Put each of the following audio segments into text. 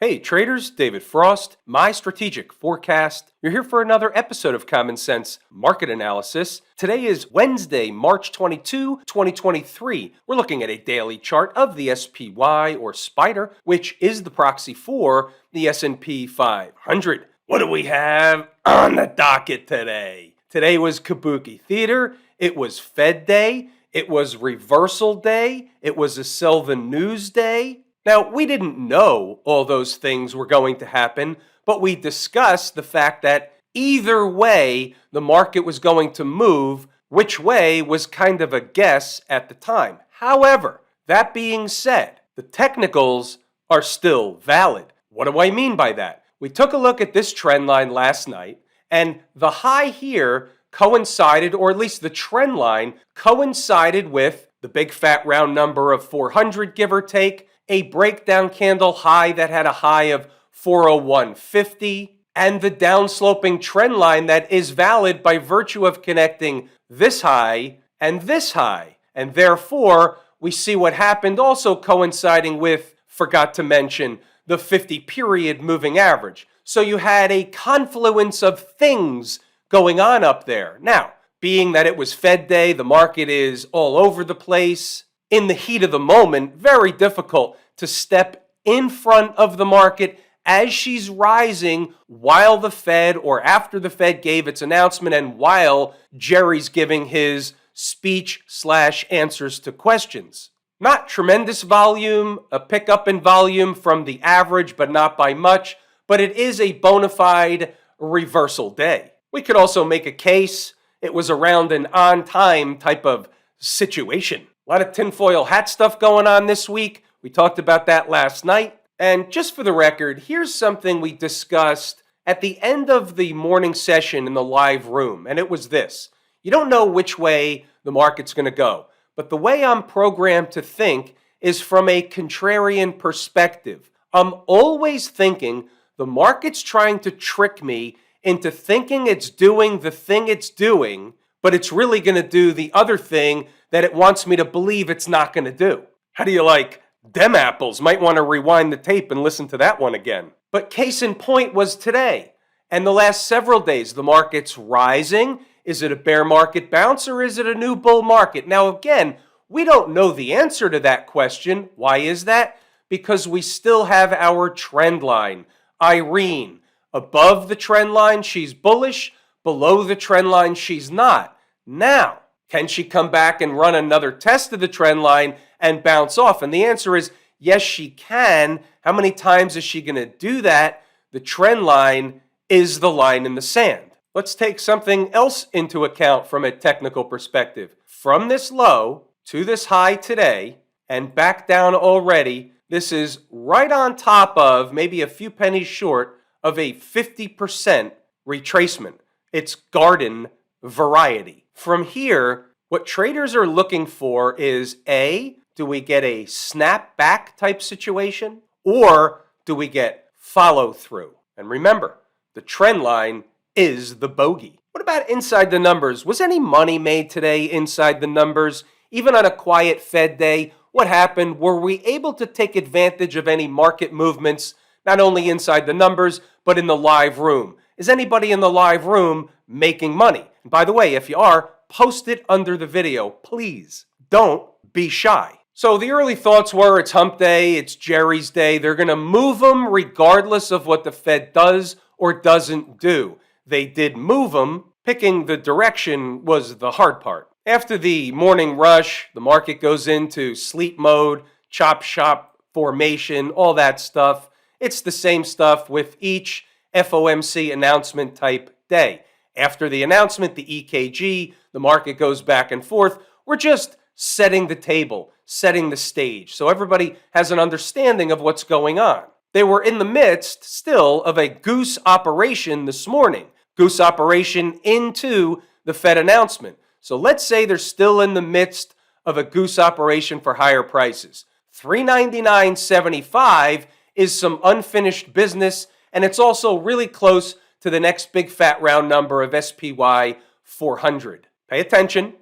Hey traders, David Frost, my strategic forecast. You're here for another episode of Common Sense Market Analysis. Today is Wednesday, March 22, 2023. We're looking at a daily chart of the SPY or Spider, which is the proxy for the S&P 500. What do we have on the docket today? Today was Kabuki Theater. It was Fed Day. It was Reversal Day. It was a Sell the News Day. Now, we didn't know all those things were going to happen, but we discussed the fact that either way the market was going to move, which way was kind of a guess at the time. However, that being said, the technicals are still valid. What do I mean by that? We took a look at this trend line last night, and the high here coincided, or at least the trend line coincided with the big fat round number of 400, give or take, a breakdown candle high that had a high of 401.50, and the downsloping trend line that is valid by virtue of connecting this high and this high. And therefore, we see what happened also coinciding with, forgot to mention, the 50-period moving average. So you had a confluence of things going on up there. Now, being that it was Fed Day, the market is all over the place. In the heat of the moment, very difficult to step in front of the market as she's rising while the Fed or after the Fed gave its announcement and while Jerry's giving his speech/answers to questions. Not tremendous volume, a pickup in volume from the average, but not by much, but it is a bona fide reversal day. We could also make a case it was around an on-time type of situation. A lot of tinfoil hat stuff going on this week. We talked about that last night. And just for the record, here's something we discussed at the end of the morning session in the live room. And it was this. You don't know which way the market's going to go. But the way I'm programmed to think is from a contrarian perspective. I'm always thinking the market's trying to trick me into thinking it's doing the thing it's doing, but it's really going to do the other thing that it wants me to believe it's not going to do. How do you like them apples? Might want to rewind the tape and listen to that one again. But case in point was today and the last several days. The market's rising. Is it a bear market bounce or is it a new bull market? Now, again, we don't know the answer to that question. Why is that? Because we still have our trend line. Irene, above the trend line, she's bullish. Below the trend line, she's not. Now, can she come back and run another test of the trend line and bounce off? And the answer is yes, she can. How many times is she going to do that? The trend line is the line in the sand. Let's take something else into account from a technical perspective. From this low to this high today and back down already, this is right on top of, maybe a few pennies short of a 50% retracement. It's garden variety. From here, what traders are looking for is A, do we get a snapback type situation, or do we get follow through? And remember, the trend line is the bogey. What about inside the numbers? Was any money made today inside the numbers? Even on a quiet Fed day, what happened? Were we able to take advantage of any market movements, not only inside the numbers, but in the live room? Is anybody in the live room making money? And by the way, if you are, post it under the video. Please don't be shy. So the early thoughts were it's hump day, it's Jerry's day. They're going to move them regardless of what the Fed does or doesn't do. They did move them. Picking the direction was the hard part. After the morning rush, the market goes into sleep mode, chop shop formation, all that stuff. It's the same stuff with each FOMC announcement type day. After the announcement, the EKG, the market goes back and forth. We're just setting the table, setting the stage, so everybody has an understanding of what's going on. They were in the midst still of a goose operation this morning, goose operation into the Fed announcement. So let's say they're still in the midst of a goose operation for higher prices. $399.75 is some unfinished business, and it's also really close to the next big fat round number of SPY 400. Pay attention.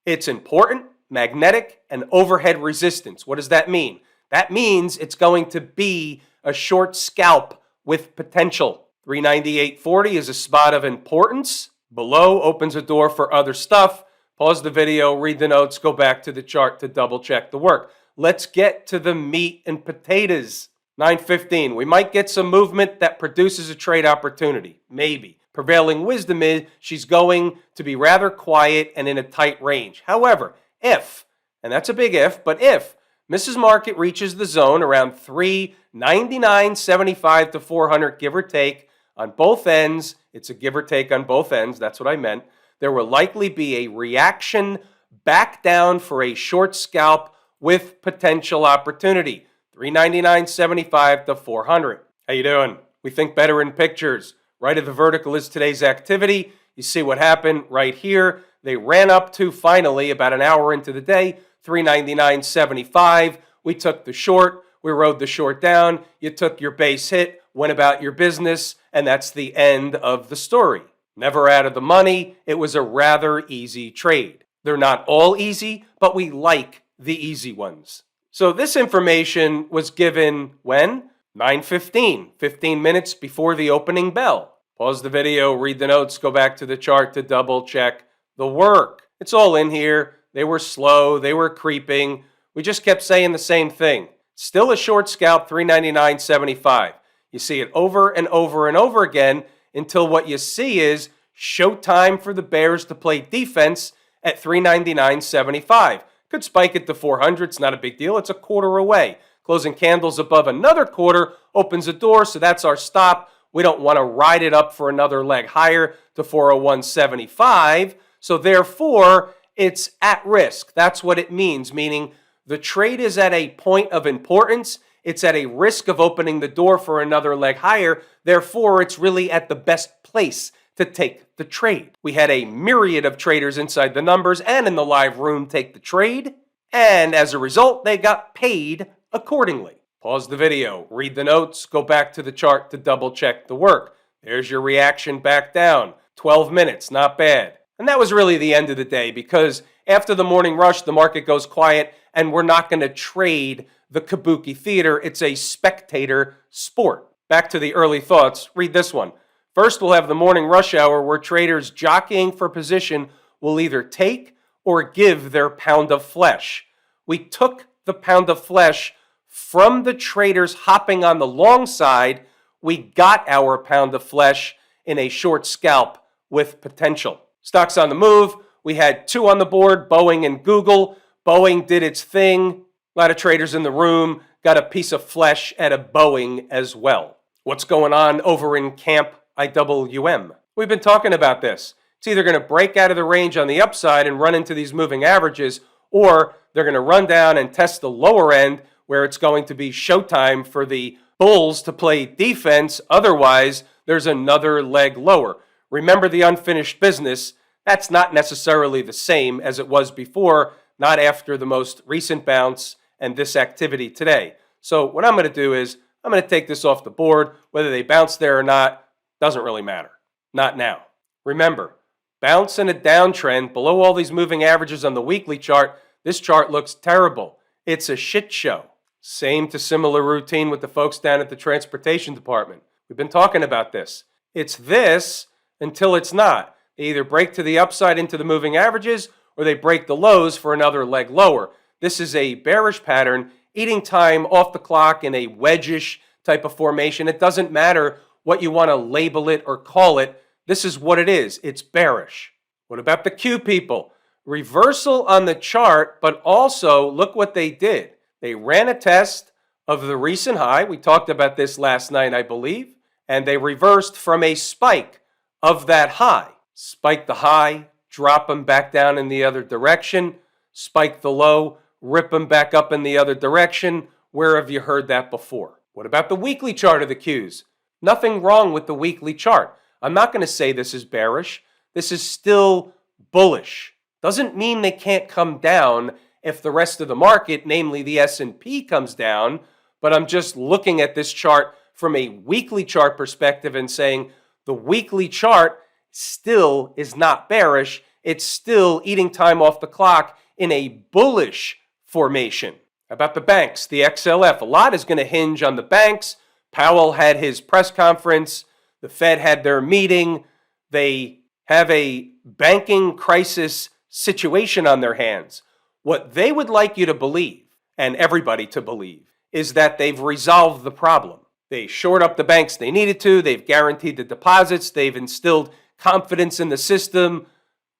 It's important, magnetic, and overhead resistance. What does that mean? That means it's going to be a short scalp with potential. 398.40 is a spot of importance. Below opens a door for other stuff. Pause the video, read the notes, go back to the chart to double check the work. Let's get to the meat and potatoes. 9:15, we might get some movement that produces a trade opportunity. Maybe. Prevailing wisdom is she's going to be rather quiet and in a tight range. However, if, and that's a big if, but if Mrs. Market reaches the zone around 399.75 to 400, give or take, on both ends, it's a give or take on both ends, that's what I meant, there will likely be a reaction back down for a short scalp with potential opportunity. 399.75 to 400. How you doing? We think better in pictures. Right of the vertical is today's activity. You see what happened right here. They ran up to finally, about an hour into the day, 399.75. We took the short. We rode the short down. You took your base hit, went about your business, and that's the end of the story. Never out of the money. It was a rather easy trade. They're not all easy, but we like the easy ones. So this information was given when? 9:15, 15 minutes before the opening bell. Pause the video, read the notes, go back to the chart to double check the work. It's all in here. They were slow, they were creeping. We just kept saying the same thing. Still a short scalp, 399.75. You see it over and over and over again until what you see is showtime for the Bears to play defense at 399.75. Could spike it to 400. It's not a big deal. It's a quarter away. Closing candles above another quarter opens a door, so that's our stop. We don't want to ride it up for another leg higher to 401.75. So therefore, it's at risk. That's what it means, meaning the trade is at a point of importance. It's at a risk of opening the door for another leg higher. Therefore, it's really at the best place to take the trade. We had a myriad of traders inside the numbers and in the live room take the trade, and as a result, they got paid accordingly. Pause the video, read the notes, go back to the chart to double check the work. There's your reaction back down. 12 minutes, not bad. And that was really the end of the day because after the morning rush, the market goes quiet and we're not going to trade the kabuki theater. It's a spectator sport. Back to the early thoughts, read this one. First, we'll have the morning rush hour where traders jockeying for position will either take or give their pound of flesh. We took the pound of flesh from the traders hopping on the long side. We got our pound of flesh in a short scalp with potential. Stocks on the move. We had two on the board, Boeing and Google. Boeing did its thing. A lot of traders in the room got a piece of flesh at a Boeing as well. What's going on over in Camp IWM? We've been talking about this. It's either going to break out of the range on the upside and run into these moving averages, or they're going to run down and test the lower end where it's going to be showtime for the bulls to play defense. Otherwise, there's another leg lower. Remember the unfinished business. That's not necessarily the same as it was before, not after the most recent bounce and this activity today. So what I'm going to do is I'm going to take this off the board. Whether they bounce there or not doesn't really matter. Not now. Remember, bounce in a downtrend below all these moving averages on the weekly chart. This chart looks terrible. It's a shit show. Same to similar routine with the folks down at the transportation department. We've been talking about this. It's this until it's not. They either break to the upside into the moving averages or they break the lows for another leg lower. This is a bearish pattern, eating time off the clock in a wedge-ish type of formation. It doesn't matter what you want to label it or call it. This is what it is. It's bearish. What about the Q people? Reversal on the chart, but also look what they did. They ran a test of the recent high. We talked about this last night, I believe, and they reversed from a spike of that high. Spike the high, drop them back down in the other direction, spike the low, rip them back up in the other direction. Where have you heard that before? What about the weekly chart of the Qs? Nothing wrong with the weekly chart. I'm not going to say this is bearish. This is still bullish. Doesn't mean they can't come down if the rest of the market, namely the S&P, comes down, but I'm just looking at this chart from a weekly chart perspective and saying the weekly chart still is not bearish. It's still eating time off the clock in a bullish formation. About the banks, the XLF, a lot is going to hinge on the banks. Powell had his press conference. The Fed had their meeting. They have a banking crisis situation on their hands. What they would like you to believe, and everybody to believe, is that they've resolved the problem. They shored up the banks they needed to. They've guaranteed the deposits. They've instilled confidence in the system.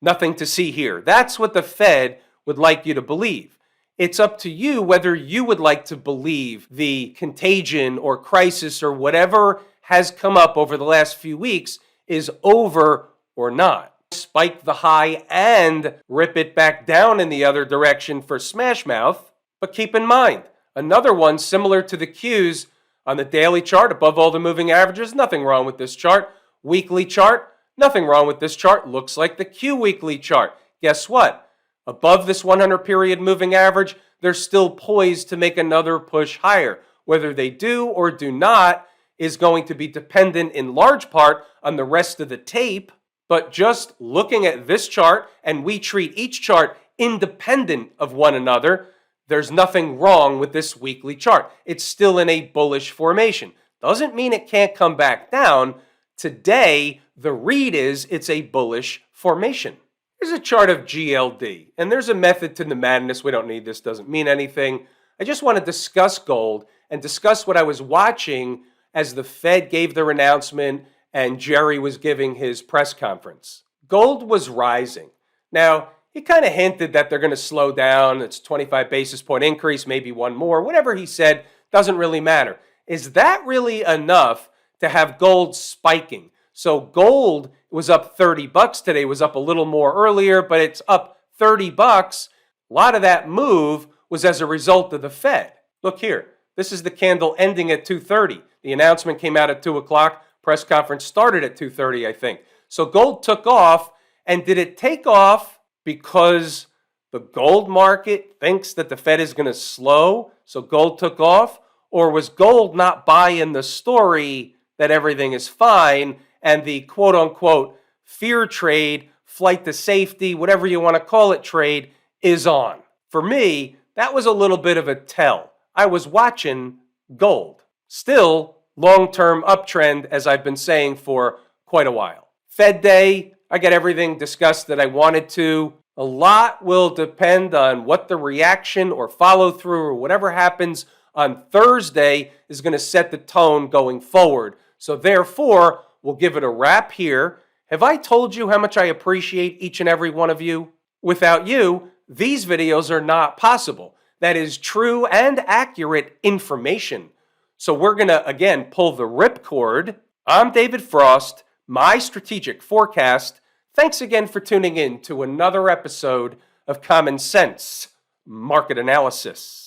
Nothing to see here. That's what the Fed would like you to believe. It's up to you whether you would like to believe the contagion or crisis or whatever has come up over the last few weeks is over or not. Spike the high and rip it back down in the other direction for smash mouth. But keep in mind, another one similar to the Qs on the daily chart, above all the moving averages, nothing wrong with this chart. Weekly chart, nothing wrong with this chart. Looks like the Q weekly chart. Guess what? Above this 100 period moving average, they're still poised to make another push higher. Whether they do or do not is going to be dependent in large part on the rest of the tape. But just looking at this chart, and we treat each chart independent of one another, there's nothing wrong with this weekly chart. It's still in a bullish formation. Doesn't mean it can't come back down. Today, the read is it's a bullish formation. Here's a chart of GLD, and there's a method to the madness. We don't need this, doesn't mean anything. I just want to discuss gold and discuss what I was watching as the Fed gave their announcement and Jerry was giving his press conference. Gold was rising. Now, he kind of hinted that they're going to slow down. It's 25 basis point increase, maybe one more. Whatever he said doesn't really matter. Is that really enough to have gold spiking? So gold was up $30 today, was up a little more earlier, but it's up $30. A lot of that move was as a result of the Fed. Look here. This is the candle ending at 2:30. The announcement came out at 2 o'clock. Press conference started at 2:30, I think. So gold took off, and did it take off because the gold market thinks that the Fed is going to slow, so gold took off? Or was gold not buying the story that everything is fine and the quote-unquote fear trade, flight to safety, whatever you want to call it, trade is on? For me, that was a little bit of a tell. I was watching gold. Still, long-term uptrend, as I've been saying for quite a while. Fed Day, I got everything discussed that I wanted to. A lot will depend on what the reaction or follow-through or whatever happens on Thursday is going to set the tone going forward. So therefore, we'll give it a wrap here. Have I told you how much I appreciate each and every one of you? Without you, these videos are not possible. That is true and accurate information. So we're going to, again, pull the ripcord. I'm David Frost, my strategic forecast. Thanks again for tuning in to another episode of Common Sense Market Analysis.